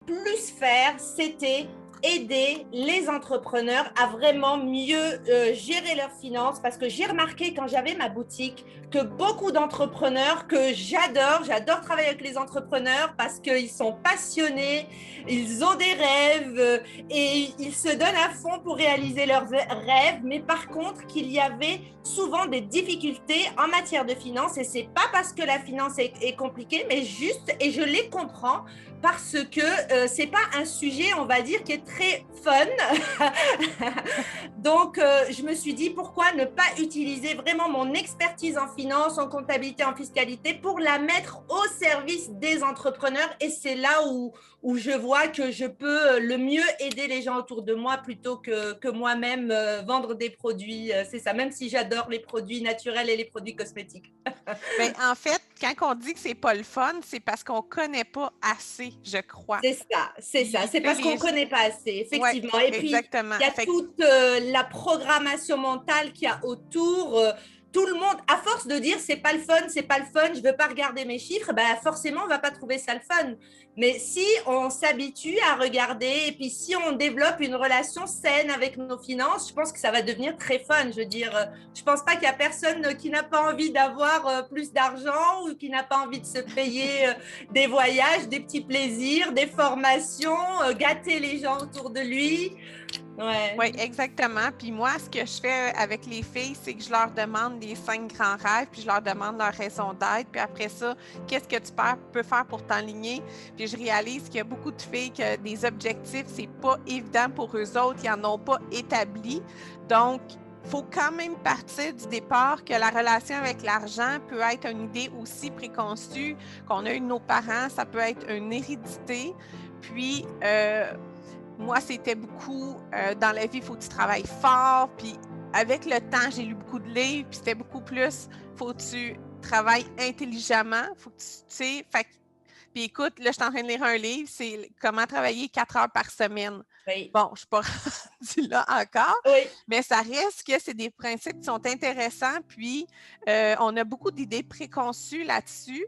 plus faire, c'était aider les entrepreneurs à vraiment mieux gérer leurs finances parce que j'ai remarqué quand j'avais ma boutique que beaucoup d'entrepreneurs que j'adore travailler avec les entrepreneurs parce qu'ils sont passionnés, ils ont des rêves et ils se donnent à fond pour réaliser leurs rêves, mais par contre qu'il y avait souvent des difficultés en matière de finances et c'est pas parce que la finance est compliquée, mais juste, et je les comprends, parce que c'est pas un sujet, on va dire, qui est très fun. Donc, je me suis dit, pourquoi ne pas utiliser vraiment mon expertise en finance, en comptabilité, en fiscalité pour la mettre au service des entrepreneurs. Et c'est là où je vois que je peux le mieux aider les gens autour de moi plutôt que moi-même vendre des produits. C'est ça, même si j'adore les produits naturels et les produits cosmétiques. Ben, en fait, quand on dit que c'est pas le fun, c'est parce qu'on connaît pas assez, je crois. C'est ça, c'est ça. Puis, C'est tu sais, parce qu'on ne connaît pas assez, ouais, effectivement. Et puis, exactement. il y a Fait que, toute la programmation mentale qu'il y a autour. Tout le monde, à force de dire c'est pas le fun, c'est pas le fun, je veux pas regarder mes chiffres, ben forcément on va pas trouver ça le fun. Mais si on s'habitue à regarder et puis si on développe une relation saine avec nos finances, je pense que ça va devenir très fun. Je veux dire, je pense pas qu'il y a personne qui n'a pas envie d'avoir plus d'argent ou qui n'a pas envie de se payer des voyages, des petits plaisirs, des formations, gâter les gens autour de lui. Ouais. oui, exactement. Puis moi, ce que je fais avec les filles, c'est que je leur demande les 5 grands rêves, puis je leur demande leur raison d'être. Puis après ça, qu'est-ce que tu peux faire pour t'enligner? Puis je réalise qu'il y a beaucoup de filles que des objectifs, c'est pas évident pour eux autres, ils n'en ont pas établi. Donc, il faut quand même partir du départ que la relation avec l'argent peut être une idée aussi préconçue qu'on a eu de nos parents, ça peut être une hérédité. Puis, moi, c'était beaucoup dans la vie, il faut que tu travailles fort. Puis avec le temps, j'ai lu beaucoup de livres. Puis c'était beaucoup plus, faut que tu travailles intelligemment. Faut que tu sais. Puis écoute, là, je suis en train de lire un livre, c'est Comment travailler 4 heures par semaine. Oui. Bon, je ne suis pas rendue là encore, Oui. mais ça reste que c'est des principes qui sont intéressants. Puis, on a beaucoup d'idées préconçues là-dessus.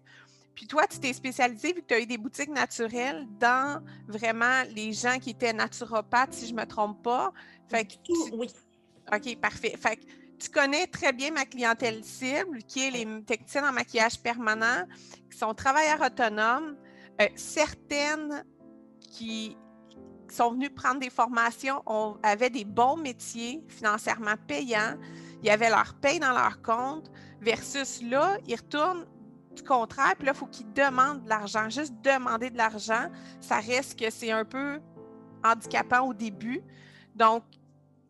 Puis toi, tu t'es spécialisé, vu que tu as eu des boutiques naturelles, dans vraiment les gens qui étaient naturopathes, si je ne me trompe pas. Fait que Tout, oui. OK, parfait. Fait que tu connais très bien ma clientèle cible, qui est les techniciennes en maquillage permanent, qui sont travailleurs autonomes, certaines qui sont venues prendre des formations, avaient des bons métiers financièrement payants, il y avait leur paye dans leur compte, versus là, ils retournent du contraire, puis là, il faut qu'ils demandent de l'argent. Juste demander de l'argent, ça reste que c'est un peu handicapant au début. Donc,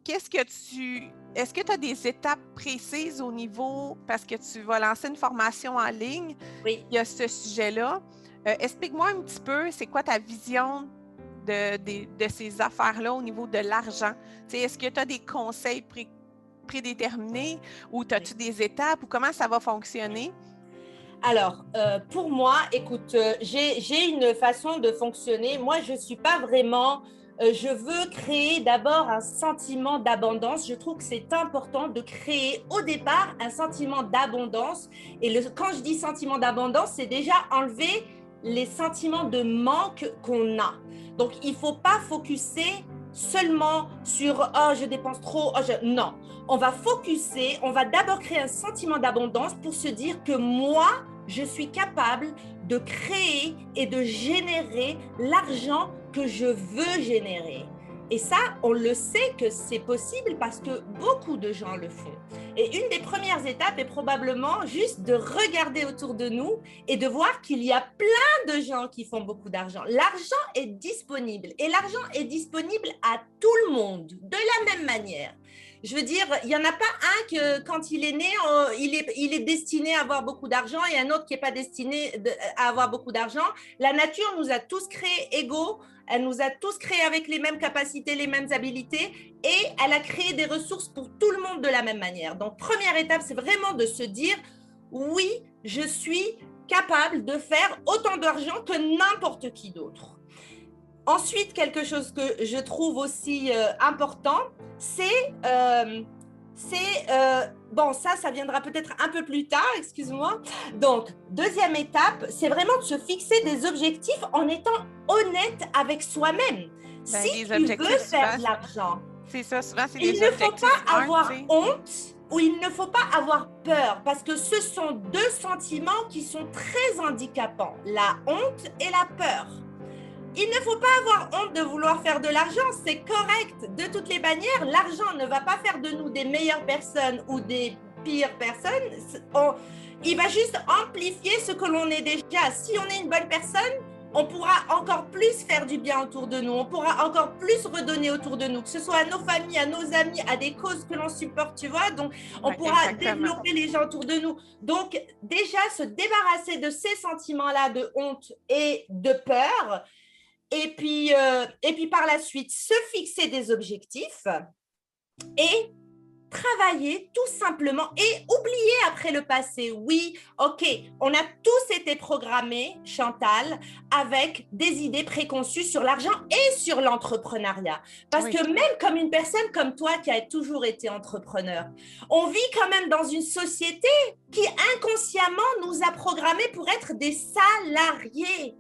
est-ce que tu as des étapes précises au niveau, parce que tu vas lancer une formation en ligne, Oui. il y a ce sujet-là. Explique-moi un petit peu, c'est quoi ta vision de ces affaires-là au niveau de l'argent? Est-ce que tu as des conseils prédéterminés ou as-tu des étapes ou comment ça va fonctionner? Alors, pour moi, écoute, j'ai une façon de fonctionner. Moi, je ne suis pas vraiment... je veux créer d'abord un sentiment d'abondance. Je trouve que c'est important de créer au départ un sentiment d'abondance. Et quand je dis sentiment d'abondance, c'est déjà enlever les sentiments de manque qu'on a. Donc, il ne faut pas focuser seulement sur « oh, je dépense trop ». Non, on va focuser, on va d'abord créer un sentiment d'abondance pour se dire que moi, je suis capable de créer et de générer l'argent que je veux générer. Et ça, on le sait que c'est possible parce que beaucoup de gens le font. Et une des premières étapes est probablement juste de regarder autour de nous et de voir qu'il y a plein de gens qui font beaucoup d'argent. L'argent est disponible et l'argent est disponible à tout le monde de la même manière. Je veux dire, il n'y en a pas un que quand il est né, il est destiné à avoir beaucoup d'argent et un autre qui n'est pas destiné à avoir beaucoup d'argent. La nature nous a tous créés égaux, elle nous a tous créés avec les mêmes capacités, les mêmes habilités et elle a créé des ressources pour tout le monde de la même manière. Donc, première étape, c'est vraiment de se dire, oui, je suis capable de faire autant d'argent que n'importe qui d'autre. Ensuite, quelque chose que je trouve aussi important, c'est bon, ça viendra peut-être un peu plus tard, excuse-moi. Donc, deuxième étape, c'est vraiment de se fixer des objectifs en étant honnête avec soi-même. Ben, Si tu veux faire de l'argent, c'est ça, souvent, c'est il les ne faut objectifs pas avoir tu sais. honte ou il ne faut pas avoir peur parce que ce sont deux sentiments qui sont très handicapants, la honte et la peur. Il ne faut pas avoir honte de vouloir faire de l'argent, c'est correct. De toutes les manières, l'argent ne va pas faire de nous des meilleures personnes ou des pires personnes. Il va juste amplifier ce que l'on est déjà. Si on est une bonne personne, on pourra encore plus faire du bien autour de nous, on pourra encore plus redonner autour de nous, que ce soit à nos familles, à nos amis, à des causes que l'on supporte, tu vois. Donc, on pourra développer les gens autour de nous. Donc, déjà, se débarrasser de ces sentiments-là de honte et de peur. Et puis par la suite, se fixer des objectifs et travailler tout simplement et oublier après le passé. Oui, ok, on a tous été programmés, Chantal, avec des idées préconçues sur l'argent et sur l'entrepreneuriat. Parce que même comme une personne comme toi qui a toujours été entrepreneur, on vit quand même dans une société qui inconsciemment nous a programmés pour être des salariés.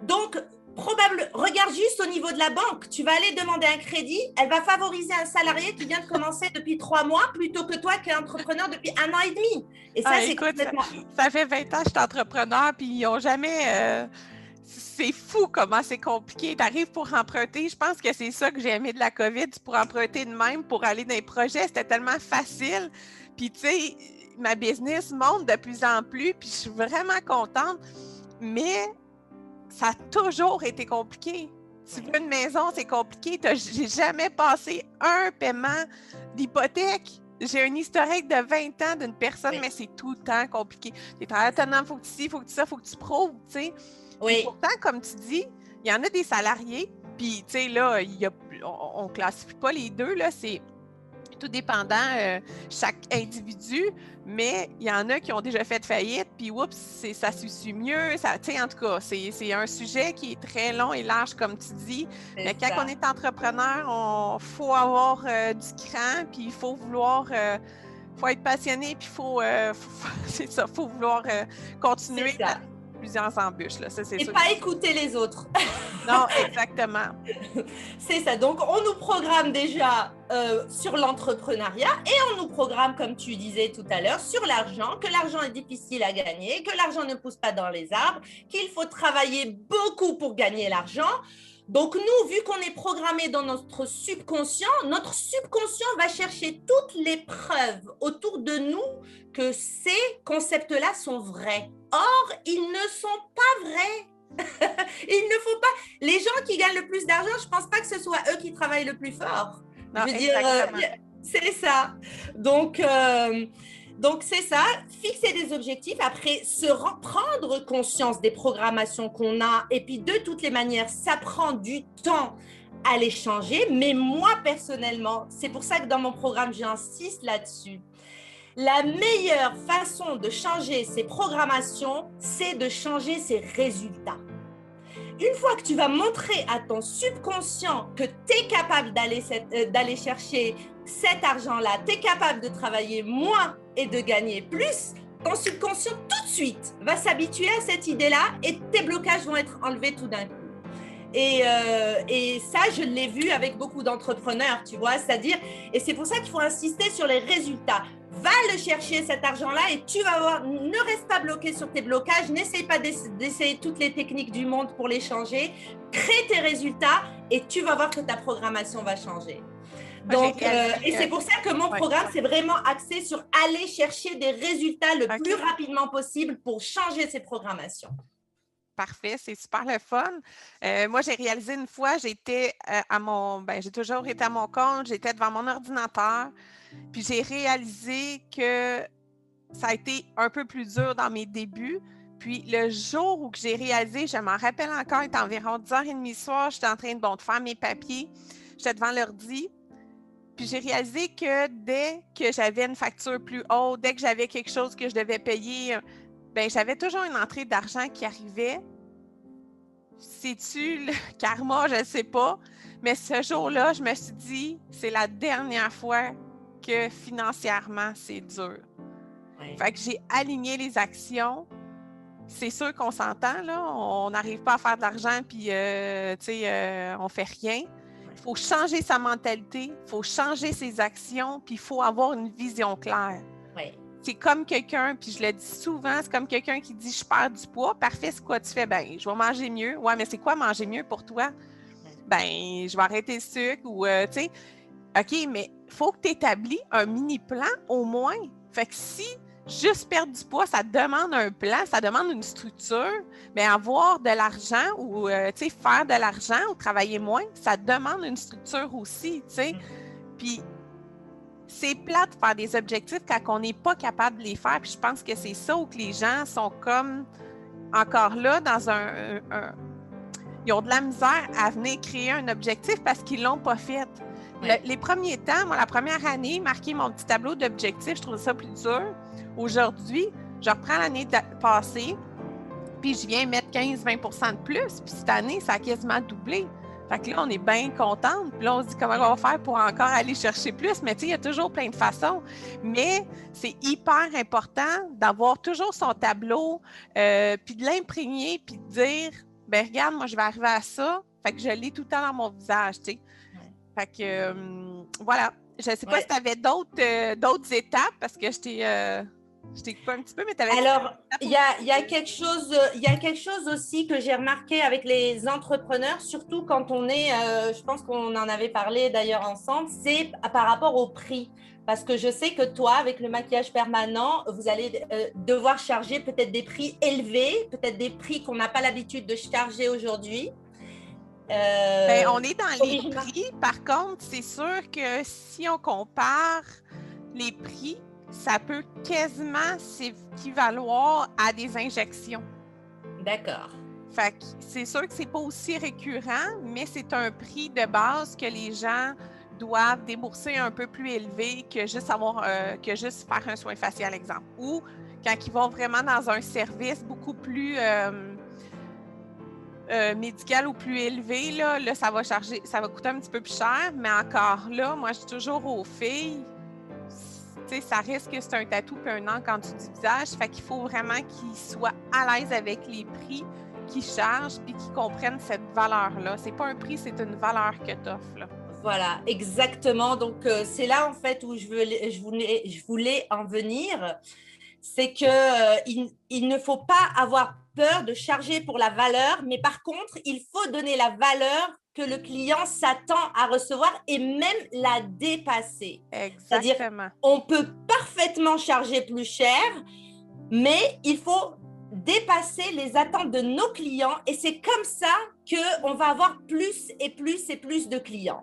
Donc, regarde juste au niveau de la banque, tu vas aller demander un crédit, elle va favoriser un salarié qui vient de commencer depuis 3 mois plutôt que toi qui es entrepreneur depuis 1 an et demi. Et ça, c'est écoute, complètement... ça fait 20 ans que je suis entrepreneur, puis ils n'ont jamais... C'est fou comment c'est compliqué. Tu arrives pour emprunter. Je pense que c'est ça que j'ai aimé de la COVID, pour emprunter de même, pour aller dans les projets. C'était tellement facile. Puis, tu sais, ma business monte de plus en plus, puis je suis vraiment contente. Mais ça a toujours été compliqué. Tu veux une maison, c'est compliqué. J'ai jamais passé un paiement d'hypothèque. J'ai un historique de 20 ans d'une personne, mais c'est tout le temps compliqué. Tu es travailleur autonome, il faut que tu ci, il faut que tu ça, il faut que tu prouves, tu sais. Oui. Et pourtant, comme tu dis, il y en a des salariés, puis, tu sais, là, on ne classifie pas les deux, là, c'est tout dépendant chaque individu, mais il y en a qui ont déjà fait faillite, puis oups, ça suit mieux. En tout cas, c'est un sujet qui est très long et large, comme tu dis. Mais quand on est entrepreneur, il faut avoir du cran, puis il faut vouloir... faut être passionné, puis c'est ça, faut vouloir continuer plusieurs embûches. Là. Ça, et pas écouter les autres. Non, exactement. C'est ça. Donc, on nous programme déjà sur l'entrepreneuriat et on nous programme, comme tu disais tout à l'heure, sur l'argent, que l'argent est difficile à gagner, que l'argent ne pousse pas dans les arbres, qu'il faut travailler beaucoup pour gagner l'argent. Donc, nous, vu qu'on est programmé dans notre subconscient va chercher toutes les preuves autour de nous que ces concepts-là sont vrais. Or, ils ne sont pas vrais. Il ne faut pas... Les gens qui gagnent le plus d'argent, je ne pense pas que ce soit eux qui travaillent le plus fort. Non, je veux dire, c'est ça. Donc c'est ça, fixer des objectifs, après prendre conscience des programmations qu'on a, et puis de toutes les manières, ça prend du temps à les changer. Mais moi, personnellement, c'est pour ça que dans mon programme, j'insiste là-dessus. La meilleure façon de changer ses programmations, c'est de changer ses résultats. Une fois que tu vas montrer à ton subconscient que tu es capable d'aller chercher cet argent-là, tu es capable de travailler moins et de gagner plus, ton subconscient tout de suite va s'habituer à cette idée-là et tes blocages vont être enlevés tout d'un coup. Et ça, je l'ai vu avec beaucoup d'entrepreneurs, tu vois, c'est-à-dire, et c'est pour ça qu'il faut insister sur les résultats. Va le chercher cet argent-là et tu vas voir, ne reste pas bloqué sur tes blocages, n'essaye pas d'essayer toutes les techniques du monde pour les changer, crée tes résultats et tu vas voir que ta programmation va changer. Donc, et c'est pour ça que mon programme, c'est vraiment axé sur aller chercher des résultats le plus rapidement possible pour changer ses programmations. Parfait, c'est super le fun. Moi, j'ai réalisé une fois, j'étais j'ai toujours été à mon compte, j'étais devant mon ordinateur, puis j'ai réalisé que ça a été un peu plus dur dans mes débuts. Puis le jour où j'ai réalisé, je m'en rappelle encore, il était environ 10h30 le soir, j'étais en train de faire mes papiers, j'étais devant l'ordi, puis j'ai réalisé que dès que j'avais une facture plus haute, dès que j'avais quelque chose que je devais payer, j'avais toujours une entrée d'argent qui arrivait. C'est-tu le karma? Je ne sais pas. Mais ce jour-là, je me suis dit, c'est la dernière fois que financièrement, c'est dur. Ouais. Fait que j'ai aligné les actions. C'est sûr qu'on s'entend, là. On n'arrive pas à faire de l'argent puis, on fait rien. Il faut changer sa mentalité, il faut changer ses actions, puis il faut avoir une vision claire. Ouais. C'est comme quelqu'un, puis je le dis souvent, c'est comme quelqu'un qui dit « je perds du poids ». Parfait, c'est quoi tu fais? Ben, je vais manger mieux. Ouais, mais c'est quoi manger mieux pour toi? Ben, je vais arrêter le sucre ou, tu sais, OK, mais il faut que tu établis un mini-plan au moins. Fait que si juste perdre du poids, ça demande un plan, ça demande une structure, mais avoir de l'argent ou, tu sais, faire de l'argent ou travailler moins, ça demande une structure aussi, tu sais. Puis, c'est plate de faire des objectifs quand on n'est pas capable de les faire. Puis je pense que c'est ça où que les gens sont comme encore là dans ils ont de la misère à venir créer un objectif parce qu'ils ne l'ont pas fait. Ouais. Les premiers temps, moi, la première année, marquer mon petit tableau d'objectifs, je trouvais ça plus dur. Aujourd'hui, je reprends l'année passée, puis je viens mettre 15-20 % de plus. Puis cette année, ça a quasiment doublé. Fait que là, on est bien contente. Puis là, on se dit comment on va faire pour encore aller chercher plus. Mais tu sais, il y a toujours plein de façons. Mais c'est hyper important d'avoir toujours son tableau, puis de l'imprégner, puis de dire, ben regarde, moi, je vais arriver à ça. Fait que je l'ai tout le temps dans mon visage, tu sais. Ouais. Fait que, voilà. Je ne sais pas si tu avais d'autres étapes, parce que je t'ai coupé un petit peu, mais tu avais... Alors, il y a quelque chose aussi que j'ai remarqué avec les entrepreneurs, surtout quand on est, je pense qu'on en avait parlé d'ailleurs ensemble, c'est par rapport au prix. Parce que je sais que toi, avec le maquillage permanent, vous allez devoir charger peut-être des prix élevés, peut-être des prix qu'on n'a pas l'habitude de charger aujourd'hui. Ben, on est dans les prix. Par contre, c'est sûr que si on compare les prix, ça peut quasiment s'équivaloir à des injections. D'accord. Fait que c'est sûr que c'est pas aussi récurrent, mais c'est un prix de base que les gens doivent débourser un peu plus élevé que juste faire un soin facial, exemple. Ou quand ils vont vraiment dans un service beaucoup plus médical ou plus élevé, là, ça va coûter un petit peu plus cher, mais encore là, moi, je dis toujours aux filles, tu sais, ça risque que c'est un tatou puis un encre en dessous du visage, fait qu'il faut vraiment qu'ils soient à l'aise avec les prix qu'ils chargent puis qu'ils comprennent cette valeur-là. C'est pas un prix, c'est une valeur que tu offres, là. Voilà, exactement. Donc, c'est là, en fait, où je voulais en venir. C'est qu'il ne faut pas avoir peur de charger pour la valeur, mais par contre, il faut donner la valeur que le client s'attend à recevoir et même la dépasser. Exactement. C'est-à-dire, on peut parfaitement charger plus cher, mais il faut dépasser les attentes de nos clients et c'est comme ça qu'on va avoir plus et plus et plus de clients.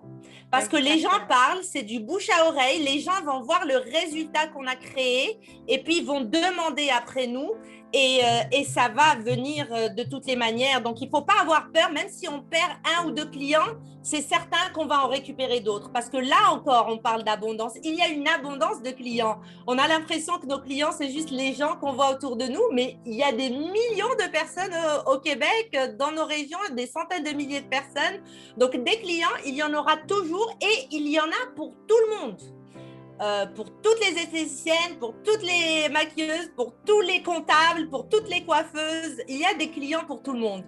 Parce que les gens parlent, c'est du bouche à oreille, les gens vont voir le résultat qu'on a créé et puis ils vont demander après nous et ça va venir de toutes les manières. Donc, il ne faut pas avoir peur, même si on perd 1 ou 2 clients, c'est certain qu'on va en récupérer d'autres. Parce que là encore, on parle d'abondance. Il y a une abondance de clients. On a l'impression que nos clients, c'est juste les gens qu'on voit autour de nous, mais il y a des millions de personnes au Québec, dans nos régions, des centaines de milliers de personnes. Donc, des clients, il y en aura toujours et il y en a pour tout le monde. Pour toutes les esthéticiennes, pour toutes les maquilleuses, pour tous les comptables, pour toutes les coiffeuses. Il y a des clients pour tout le monde.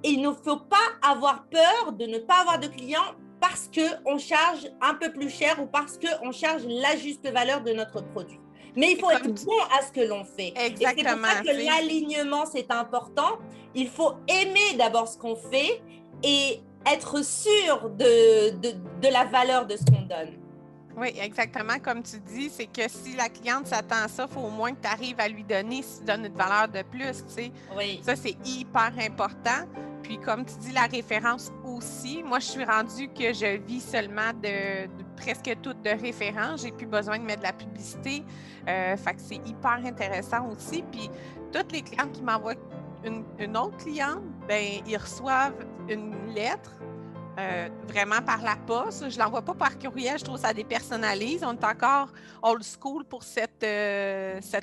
Et il ne faut pas avoir peur de ne pas avoir de clients parce qu'on charge un peu plus cher ou parce qu'on charge la juste valeur de notre produit. Mais il faut être bon à ce que l'on fait. Exactement. Et c'est pour ça que l'alignement, c'est important. Il faut aimer d'abord ce qu'on fait et être sûr de la valeur de ce qu'on donne. Oui, exactement. Comme tu dis, c'est que si la cliente s'attend à ça, il faut au moins que tu arrives à lui donner, si tu donnes une valeur de plus, tu sais. Oui. Ça, c'est hyper important. Puis, comme tu dis, la référence aussi. Moi, je suis rendue que je vis seulement de presque toutes de références. J'ai plus besoin de mettre de la publicité. Fait que c'est hyper intéressant aussi. Puis, toutes les clientes qui m'envoient une autre cliente, ben ils reçoivent une lettre vraiment par la poste. Je ne l'envoie pas par courriel, je trouve que ça dépersonnalise. On est encore old school pour cette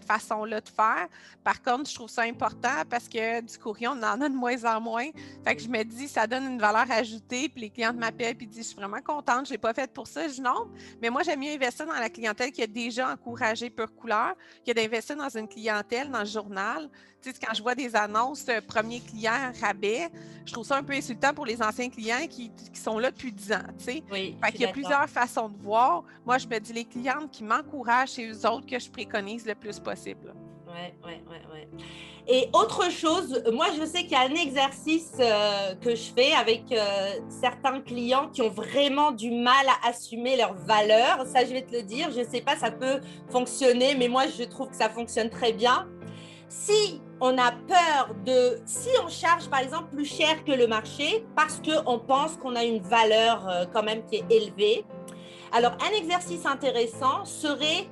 façon-là de faire. Par contre, je trouve ça important parce que du courrier, on en a de moins en moins. Fait que je me dis, ça donne une valeur ajoutée. Puis les clientes m'appellent et disent, je suis vraiment contente, je ne l'ai pas fait pour ça. Je dis non, mais moi, j'aime mieux investir dans la clientèle qui a déjà encouragé Pure Couleur, que d'investir dans une clientèle, dans le journal. Tu sais, quand je vois des annonces, premier client rabais, je trouve ça un peu insultant pour les anciens clients qui sont là depuis 10 ans. Tu sais. Oui, Fait qu'il y a plusieurs façons de voir. Moi, je me dis les clientes qui m'encouragent, c'est eux autres que je préconise le plus possible. Oui. Et autre chose, moi, je sais qu'il y a un exercice que je fais avec certains clients qui ont vraiment du mal à assumer leurs valeurs. Ça, je vais te le dire. Je ne sais pas, ça peut fonctionner, mais moi, je trouve que ça fonctionne très bien. Si on a peur si on charge par exemple plus cher que le marché parce qu'on pense qu'on a une valeur quand même qui est élevée, alors un exercice intéressant serait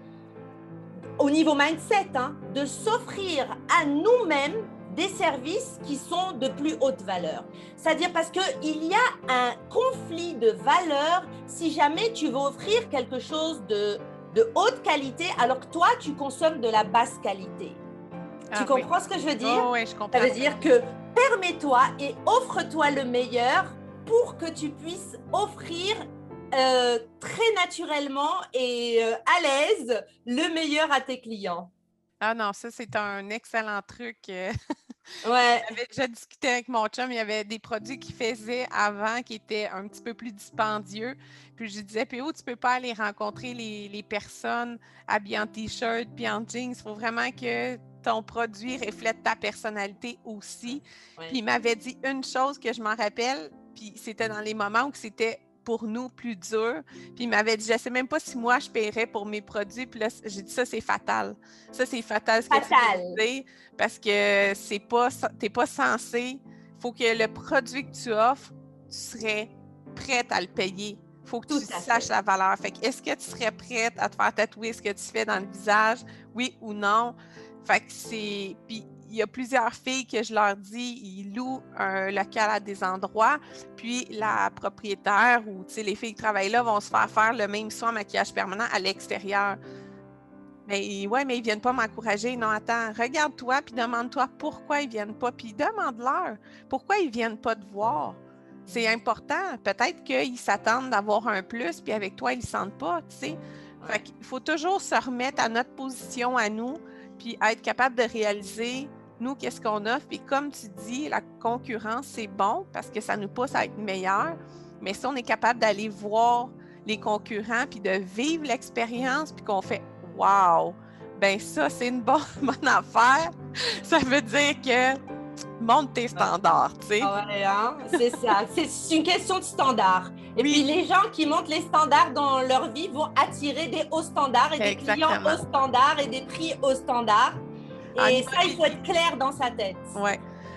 au niveau mindset, de s'offrir à nous-mêmes des services qui sont de plus haute valeur. C'est-à-dire parce qu'il y a un conflit de valeurs si jamais tu veux offrir quelque chose de haute qualité alors que toi, tu consommes de la basse qualité. Tu comprends ce que je veux dire? Oui, je comprends. Ça veut dire que permets-toi et offre-toi le meilleur pour que tu puisses offrir très naturellement et à l'aise le meilleur à tes clients. Ah non, ça, c'est un excellent truc. Ouais. J'avais déjà discuté avec mon chum, il y avait des produits qu'il faisait avant qui étaient un petit peu plus dispendieux. Puis je disais, PO, tu peux pas aller rencontrer les personnes habillées en t-shirt puis en jeans. Il faut vraiment que ton produit reflète ta personnalité aussi. Ouais. Puis il m'avait dit une chose que je m'en rappelle, puis c'était dans les moments où c'était pour nous plus dur. Puis il m'avait dit, je ne sais même pas si moi je paierais pour mes produits. Puis là, j'ai dit, ça, c'est fatal. Ça, c'est fatal ce que tu veux dire, parce que tu n'es pas censé. Il faut que le produit que tu offres, tu serais prête à le payer. Il faut que tu saches la valeur. Fait que est-ce que tu serais prête à te faire tatouer ce que tu fais dans le visage, oui ou non? Fait que c'est. Puis il y a plusieurs filles que je leur dis, ils louent un local à des endroits, puis la propriétaire ou les filles qui travaillent là vont se faire le même soin maquillage permanent à l'extérieur. Mais ouais, mais ils ne viennent pas m'encourager. Non, attends, regarde-toi, puis demande-toi pourquoi ils ne viennent pas, puis demande-leur pourquoi ils ne viennent pas te voir. C'est important. Peut-être qu'ils s'attendent d'avoir un plus, puis avec toi, ils ne le sentent pas, tu sais. Fait qu'il faut toujours se remettre à notre position à nous, puis être capable de réaliser, nous, qu'est-ce qu'on offre. Puis comme tu dis, la concurrence, c'est bon parce que ça nous pousse à être meilleurs. Mais si on est capable d'aller voir les concurrents, puis de vivre l'expérience, puis qu'on fait « Wow! » Ben ça, c'est une bonne affaire. Ça veut dire que monte tes standards, tu sais. Ouais, c'est ça. C'est une question de standard. Et puis, les gens qui montent les standards dans leur vie vont attirer des hauts standards et des clients hauts standards et des prix hauts standards. Et ça, il faut être clair dans sa tête. Oui.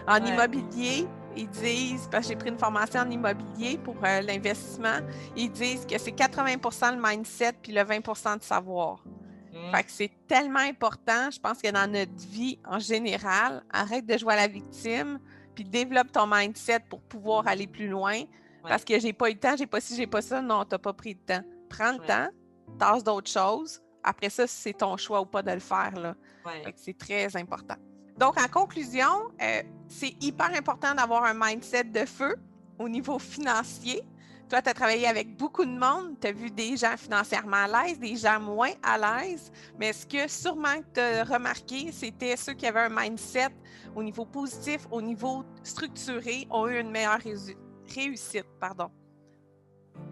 En immobilier, ils disent, parce que j'ai pris une formation en immobilier pour l'investissement, ils disent que c'est 80% le mindset puis le 20% de savoir. Fait que c'est tellement important, je pense que dans notre vie en général, arrête de jouer à la victime, puis développe ton mindset pour pouvoir aller plus loin. Parce que j'ai pas eu le temps, j'ai pas ci, j'ai pas ça. Non, t'as pas pris le temps. Prends le temps, tasse d'autres choses. Après ça, c'est ton choix ou pas de le faire, là. Fait que c'est très important. Donc, en conclusion, c'est hyper important d'avoir un mindset de feu au niveau financier. Toi, tu as travaillé avec beaucoup de monde, tu as vu des gens financièrement à l'aise, des gens moins à l'aise, mais ce que sûrement tu as remarqué, c'était ceux qui avaient un mindset au niveau positif, au niveau structuré, ont eu une meilleure réussite.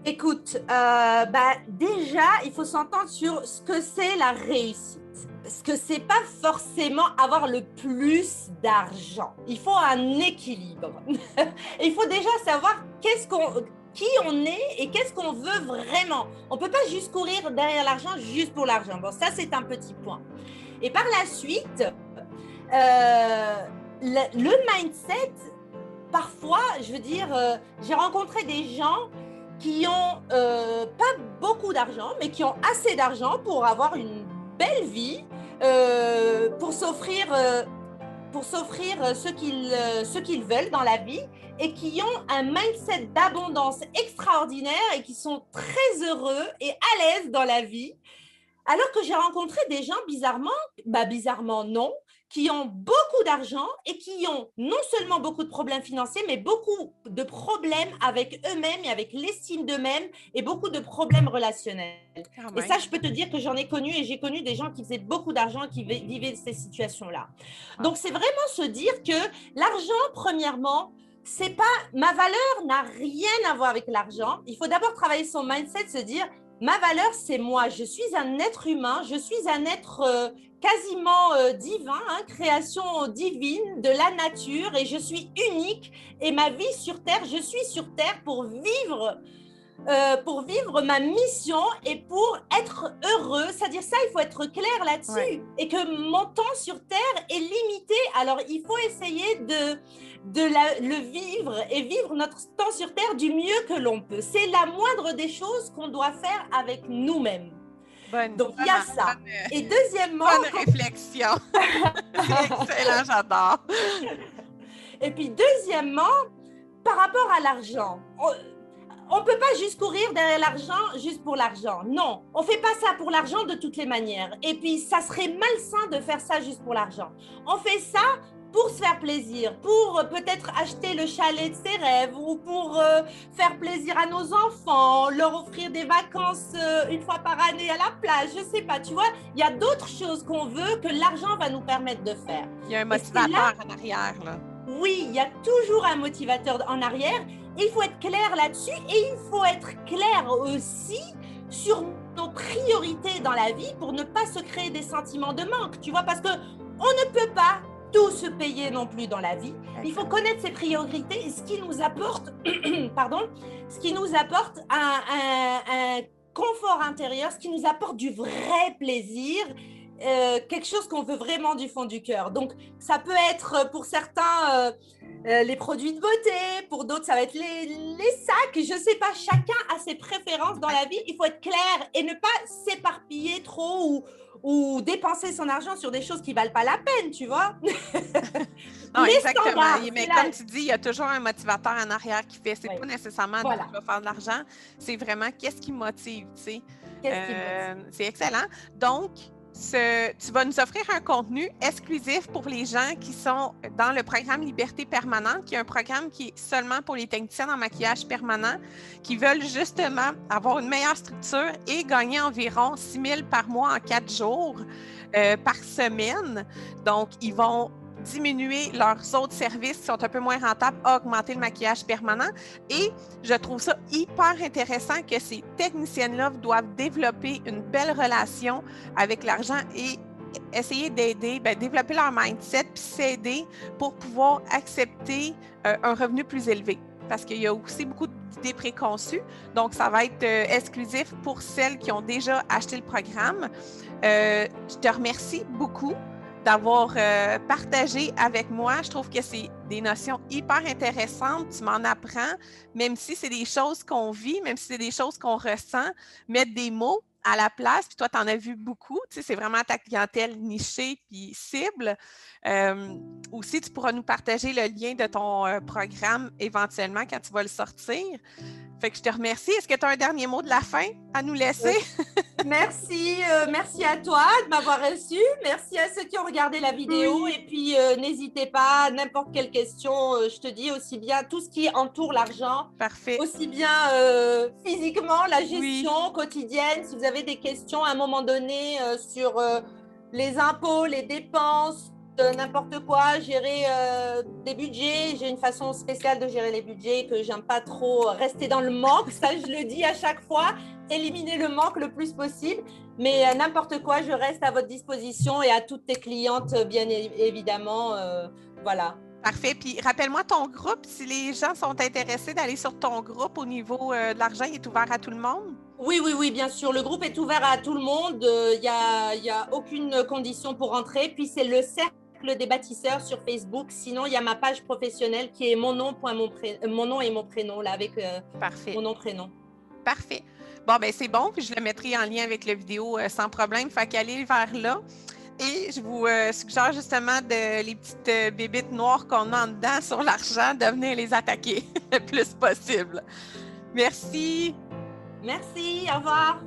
Écoute, déjà, il faut s'entendre sur ce que c'est la réussite. Parce que c'est pas forcément avoir le plus d'argent. Il faut un équilibre. Il faut déjà savoir qui on est et qu'est-ce qu'on veut vraiment. On ne peut pas juste courir derrière l'argent juste pour l'argent. Bon, ça, c'est un petit point. Et par la suite, le mindset, parfois, je veux dire, j'ai rencontré des gens qui ont pas beaucoup d'argent, mais qui ont assez d'argent pour avoir une belle vie, pour s'offrir pour s'offrir ce qu'ils veulent dans la vie et qui ont un mindset d'abondance extraordinaire et qui sont très heureux et à l'aise dans la vie. Alors que j'ai rencontré des gens bizarrement non, qui ont beaucoup d'argent et qui ont non seulement beaucoup de problèmes financiers, mais beaucoup de problèmes avec eux-mêmes et avec l'estime d'eux-mêmes et beaucoup de problèmes relationnels. Et ça, je peux te dire que j'en ai connu et j'ai connu des gens qui faisaient beaucoup d'argent et qui vivaient ces situations-là. Donc, c'est vraiment se dire que l'argent, premièrement, c'est pas, ma valeur n'a rien à voir avec l'argent. Il faut d'abord travailler son mindset, se dire, ma valeur, c'est moi. Je suis un être humain, je suis un être quasiment divin, création divine de la nature et je suis unique. Et ma vie sur Terre, je suis sur Terre pour vivre ma mission et pour être heureux. C'est-à-dire ça, il faut être clair là-dessus. Ouais. Et que mon temps sur Terre est limité. Alors, il faut essayer de le vivre et vivre notre temps sur Terre du mieux que l'on peut. C'est la moindre des choses qu'on doit faire avec nous-mêmes. Donc, il y a ça. Et deuxièmement... Bonne réflexion. C'est excellent, j'adore. Et puis, deuxièmement, par rapport à l'argent... On ne peut pas juste courir derrière l'argent juste pour l'argent. Non, on ne fait pas ça pour l'argent de toutes les manières. Et puis, ça serait malsain de faire ça juste pour l'argent. On fait ça pour se faire plaisir, pour peut-être acheter le chalet de ses rêves ou pour faire plaisir à nos enfants, leur offrir des vacances une fois par année à la plage. Je ne sais pas, tu vois, il y a d'autres choses qu'on veut que l'argent va nous permettre de faire. Il y a un motivateur en arrière, là. Oui, il y a toujours un motivateur en arrière. Et il faut être clair là-dessus et il faut être clair aussi sur nos priorités dans la vie pour ne pas se créer des sentiments de manque, tu vois, parce qu'on ne peut pas tout se payer non plus dans la vie. Il faut connaître ses priorités et ce qui nous apporte, ce qui nous apporte un confort intérieur, ce qui nous apporte du vrai plaisir, quelque chose qu'on veut vraiment du fond du cœur. Donc, ça peut être pour certains... les produits de beauté, pour d'autres, ça va être les sacs. Je ne sais pas, chacun a ses préférences dans la vie. Il faut être clair et ne pas s'éparpiller trop ou dépenser son argent sur des choses qui ne valent pas la peine, tu vois. Non, exactement. Mais comme tu dis, il y a toujours un motivateur en arrière qui fait. C'est pas nécessairement que tu vas faire de l'argent, c'est vraiment qu'est-ce qui motive, tu sais. C'est excellent. Donc, tu vas nous offrir un contenu exclusif pour les gens qui sont dans le programme Liberté Permanente, qui est un programme qui est seulement pour les techniciens en maquillage permanent, qui veulent justement avoir une meilleure structure et gagner environ 6 000 par mois en 4 jours par semaine. Donc, ils vont diminuer leurs autres services qui sont un peu moins rentables, augmenter le maquillage permanent. Et je trouve ça hyper intéressant que ces techniciennes-là doivent développer une belle relation avec l'argent et essayer d'aider, développer leur mindset puis s'aider pour pouvoir accepter un revenu plus élevé. Parce qu'il y a aussi beaucoup d'idées préconçues. Donc, ça va être exclusif pour celles qui ont déjà acheté le programme. Je te remercie beaucoup d'avoir partagé avec moi. Je trouve que c'est des notions hyper intéressantes. Tu m'en apprends, même si c'est des choses qu'on vit, même si c'est des choses qu'on ressent, mettre des mots à la place. Puis toi, tu en as vu beaucoup. Tu sais, c'est vraiment ta clientèle nichée puis cible. Aussi, tu pourras nous partager le lien de ton programme éventuellement quand tu vas le sortir. Fait que je te remercie. Est-ce que tu as un dernier mot de la fin à nous laisser? Merci à toi de m'avoir reçu. Merci à ceux qui ont regardé la vidéo. Oui. Et puis, n'hésitez pas, n'importe quelle question, je te dis aussi bien tout ce qui entoure l'argent. Parfait. Aussi bien physiquement, la gestion quotidienne. Si vous avez des questions à un moment donné sur les impôts, les dépenses, n'importe quoi, gérer des budgets. J'ai une façon spéciale de gérer les budgets que j'aime pas trop rester dans le manque. Ça, je le dis à chaque fois. Éliminer le manque le plus possible. Mais n'importe quoi, je reste à votre disposition et à toutes tes clientes, bien évidemment. Voilà. Parfait. Puis, rappelle-moi ton groupe. Si les gens sont intéressés d'aller sur ton groupe au niveau de l'argent, il est ouvert à tout le monde? Oui, bien sûr. Le groupe est ouvert à tout le monde. Il y a aucune condition pour entrer. Puis, c'est le cercle des bâtisseurs sur Facebook. Sinon, il y a ma page professionnelle qui est mon nom et mon prénom, là, avec mon nom, prénom. Parfait. Bon, ben c'est bon. Puis je le mettrai en lien avec la vidéo sans problème. Fait qu'aller vers là. Et je vous suggère justement les petites bébites noires qu'on a en dedans sur l'argent, de venir les attaquer le plus possible. Merci. Merci, au revoir.